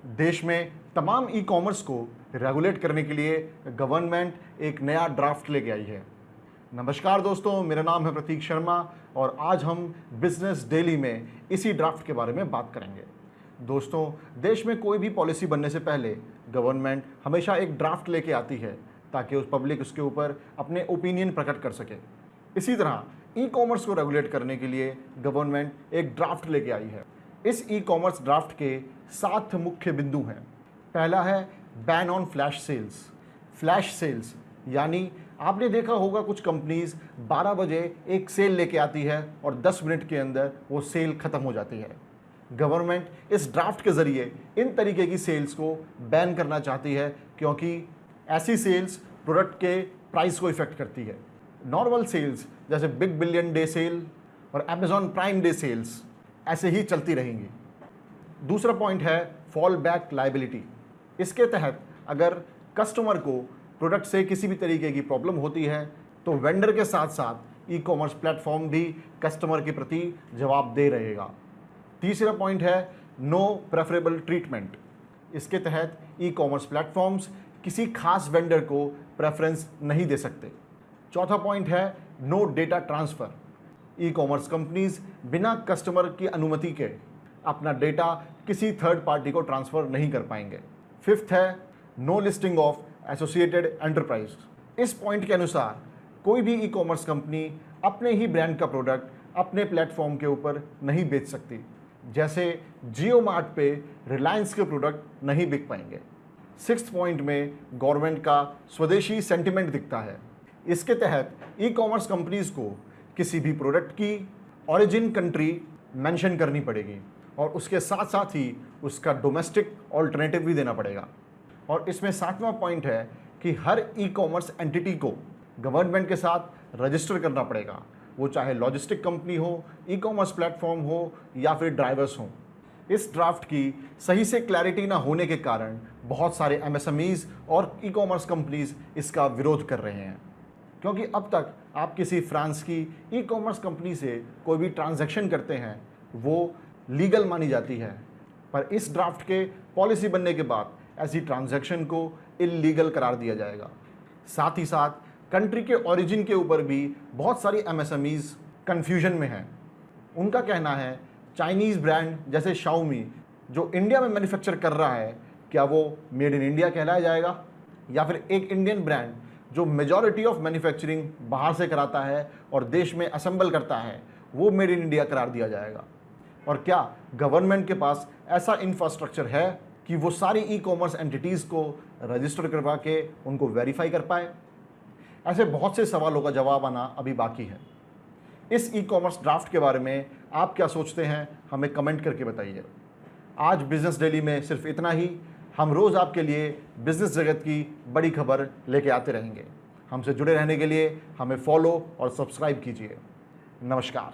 देश में तमाम ई कॉमर्स को रेगुलेट करने के लिए गवर्नमेंट एक नया ड्राफ्ट लेके आई है। नमस्कार दोस्तों, मेरा नाम है प्रतीक शर्मा और आज हम बिजनेस डेली में इसी ड्राफ्ट के बारे में बात करेंगे। दोस्तों, देश में कोई भी पॉलिसी बनने से पहले गवर्नमेंट हमेशा एक ड्राफ्ट लेके आती है ताकि उस पब्लिक उसके ऊपर अपने ओपिनियन प्रकट कर सके। इसी तरह ई कॉमर्स को रेगुलेट करने के लिए गवर्नमेंट एक ड्राफ्ट लेके आई है। इस ई कॉमर्स ड्राफ्ट के 7 मुख्य बिंदु हैं। पहला है ban on flash sales. Flash sales यानी आपने देखा होगा कुछ कंपनीज 12 बजे एक सेल लेके आती है और 10 मिनट के अंदर वो सेल खत्म हो जाती है। गवर्नमेंट इस ड्राफ्ट के ज़रिए इन तरीके की सेल्स को बैन करना चाहती है क्योंकि ऐसी सेल्स प्रोडक्ट के प्राइस को इफ़ेक्ट करती है। नॉर्मल सेल्स जैसे बिग बिलियन डे सेल और अमेजॉन प्राइम डे सेल्स ऐसे ही चलती रहेंगी। दूसरा पॉइंट है फॉल बैक लायबिलिटी। इसके तहत अगर कस्टमर को प्रोडक्ट से किसी भी तरीके की प्रॉब्लम होती है तो वेंडर के साथ साथ ई कॉमर्स प्लेटफॉर्म भी कस्टमर के प्रति जवाबदेह रहेगा। तीसरा पॉइंट है नो प्रेफरेबल ट्रीटमेंट। इसके तहत ई कॉमर्स प्लेटफॉर्म्स किसी खास वेंडर को प्रेफरेंस नहीं दे सकते। चौथा पॉइंट है no data transfer. E commerce companies बिना कस्टमर की अनुमति के अपना डेटा किसी थर्ड पार्टी को ट्रांसफ़र नहीं कर पाएंगे। फिफ्थ है no listing of associated enterprise. इस पॉइंट के अनुसार कोई भी ई कॉमर्स कंपनी अपने ही ब्रांड का प्रोडक्ट अपने प्लेटफॉर्म के ऊपर नहीं बेच सकती। जैसे जियो मार्ट पे रिलायंस के प्रोडक्ट नहीं बिक पाएंगे। सिक्स्थ पॉइंट में गवर्नमेंट का स्वदेशी सेंटिमेंट दिखता है। इसके तहत ई कॉमर्स कंपनीज को किसी भी प्रोडक्ट की ओरिजिन कंट्री मेंशन करनी पड़ेगी और उसके साथ साथ ही उसका डोमेस्टिक ऑल्टरनेटिव भी देना पड़ेगा। और इसमें 7वां पॉइंट है कि हर ई कॉमर्स एंटिटी को गवर्नमेंट के साथ रजिस्टर करना पड़ेगा, वो चाहे लॉजिस्टिक कंपनी हो, ई कॉमर्स प्लेटफॉर्म हो या फिर ड्राइवर्स हों। इस ड्राफ्ट की सही से क्लैरिटी ना होने के कारण बहुत सारे एमएसएमईज और ई कॉमर्स कंपनीज इसका विरोध कर रहे हैं, क्योंकि अब तक आप किसी फ्रांस की ई कॉमर्स कंपनी से कोई भी ट्रांजैक्शन करते हैं वो लीगल मानी जाती है, पर इस ड्राफ्ट के पॉलिसी बनने के बाद ऐसी ट्रांजैक्शन को इल्लीगल करार दिया जाएगा। साथ ही साथ कंट्री के ओरिजिन के ऊपर भी बहुत सारी एमएसएमईज कन्फ्यूजन में हैं। उनका कहना है चाइनीज़ ब्रांड जैसे शाओमी जो इंडिया में मैन्युफैक्चर कर रहा है, क्या वो मेड इन इंडिया कहलाया जाएगा, या फिर एक इंडियन ब्रांड जो मेजॉरिटी ऑफ मैन्युफैक्चरिंग बाहर से कराता है और देश में असेंबल करता है वो मेड इन इंडिया करार दिया जाएगा। और क्या गवर्नमेंट के पास ऐसा इंफ्रास्ट्रक्चर है कि वो सारी ई कॉमर्स एंटिटीज़ को रजिस्टर करवा के उनको वेरीफाई कर पाए? ऐसे बहुत से सवालों का जवाब आना अभी बाकी है। इस ई कॉमर्स ड्राफ्ट के बारे में आप क्या सोचते हैं, हमें कमेंट करके बताइए। आज बिजनेस डेली में सिर्फ इतना ही। हम रोज़ आपके लिए बिजनेस जगत की बड़ी खबर लेके आते रहेंगे। हमसे जुड़े रहने के लिए हमें फॉलो और सब्सक्राइब कीजिए। नमस्कार।